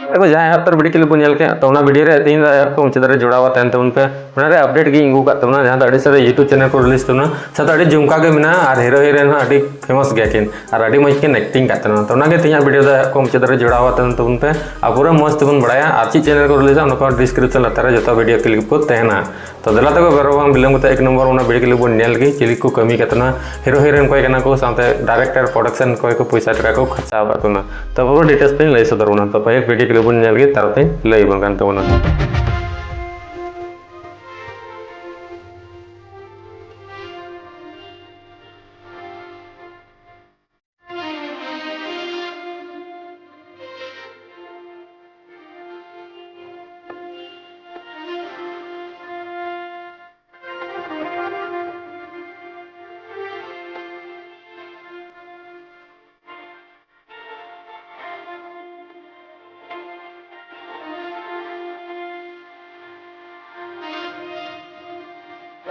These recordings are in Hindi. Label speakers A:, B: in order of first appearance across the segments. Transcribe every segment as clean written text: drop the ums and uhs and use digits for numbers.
A: देखो जहाँ हर वीडियो क्लिप बन के तो वीडियो रे तीन को मुचाद जोड़ा तहन तबन पे अपडेट गी इंगू का जहाँ अड़ी सारे यूट्यूब चैनल को रिलीज तबना साथ अड़ी झुमका के मेना और हीरो हीरोइन अड़ी फेमस गया किन और अड़ी मज किन एक्टिंग करते तो तीन वीडियो को मुचाद जोड़ा तहन तबन पे और पूरा मज तबन बड़ा और चीज चैनल को रिलीजा डिस्क्रिप्शन लातार जो वीडियो क्लिप को तहना तो दला तक बेरो बिलम एक नंबर वीडियो क्लिप बन नेल चिली को कमी करना हीरो हीरोइन कोई को साथ डायरेक्टर प्रोडक्शन कोई को पैसा टका को खर्चा करना तो पूरा डिटेल्स पे लई सदरना तो पे वीडियो क्लिप बन नेल गे तारते लई बन कान तबना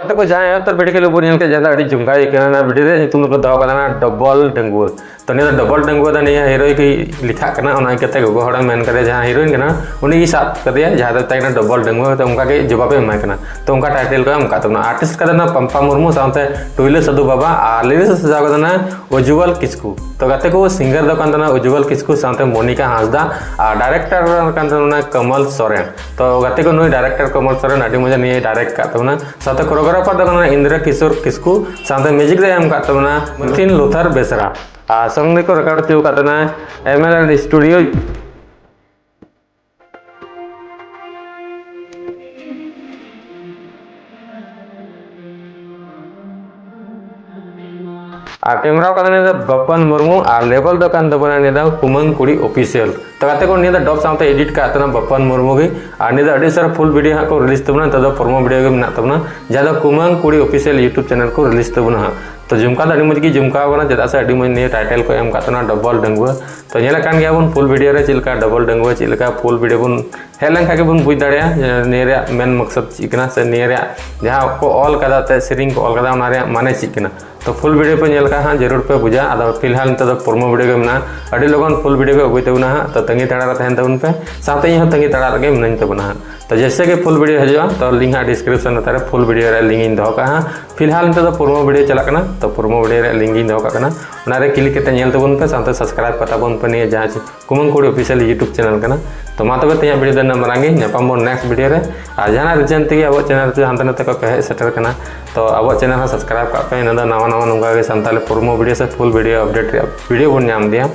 A: को जहाँ तो वीडियो क्लिप बन के ज्यादा अड़ी झुमका वीडियो रे तुम को दो कदा डबल डंगुआ तो नहीं डबल डंगुआ तो नहीं हीरो की लिखा करना गो हड़ा मेन करे जहाँ हीरोइन करना उन्हीं साब कर जहाँ दो तक डबल डंगुआ तो उनका के जवाब एम तो उनका टाइटल को एमका तबना आर्टिस्ट का पंपा मुर्मू साथे टुइले सदु बाबा और लिरिक्स सजा को उज्जवल किस्कू तो गाते को सिंगर दो उज्जवल किस्कू साथे मोनिका हांसदा और डायरेक्टर कमल सोरेन तो गाते को नुई डायरेक्टर कमल सोरेन अड़ी मजा नहीं डायरेक्ट का साथे कोरियोग्राफर दो इंद्र किशोर किस्कू साथे म्यूजिक रे एम का मिथिन लुथर बेसरा संग को रिकॉर्ड चु का एमएल स्टूडियो कैमरा का बपन मुर्मू और लेवल दुकान दबना कुमंग कुड़ी ऑफिशियल तो गाते को निया डब साथ एडिट का बपन मुर्मू की और निया अड़ी सारा फुल वीडियो हाँ को रिलीज तबना तो प्रोमो वीडियो के मेना तबना जहाँ कुमंग कुड़ी ऑफिशियल यूट्यूब चैनल को रिलीज तबना हाँ तो झुमका तो मज की झुमका चेदा से अड़ी मज टाइटल को एम का डबल डंगुआ तो नेल बन फुल वीडियो रे Chilka double डंगुआ Chilka full video बन हेल लेन के बन बुझ दाड़ा निया मेन मकसद चीकना से निया जहाँ को ऑल कदा सेरिंग को ऑल कदा माने चीकना तो फुल वीडियो पे नेल का हाँ जरूर पे बुझा अब फिलहाल तो प्रोमो वीडियो के मेना अड़ी लगन फुल वीडियो को अगुई तबना हाँ तो तंगी तड़ा तहन तबन पे साथ ही तंगी तड़ा गे मिनाई तबना हाँ तो जैसे कि फुल वीडियो हजूँ तो लिंक हाँ डिस्क्रिप्शन तारे फुल वीडियो रे लिंक इन दो का हाँ फिलहाल तो प्रोमो वीडियो चलना तो प्रोमो वीडियो रे लिंक इन दो का क्लिक करते नेल तबन पे साथ सब्सक्राइब करता बन पे नहीं जहाँ कुमंग कुड़ी ऑफिशियल यूट्यूब चैनल का तो मा तब तीन वीडियो देना मांगे नापाम नेक्स्ट वीडियो रे और जहाँ रिजन तक अब चैनल हानते नाते को कहे सेटर करना तो अब चैनल सब्सक्राइब पे ना नवा नवा नौका सानताली प्रोमो वीडियो से फुल वीडियो अपडेट वीडियो बन नाम दिया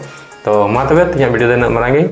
A: तो मा तब तीन वीडियो देना मांगे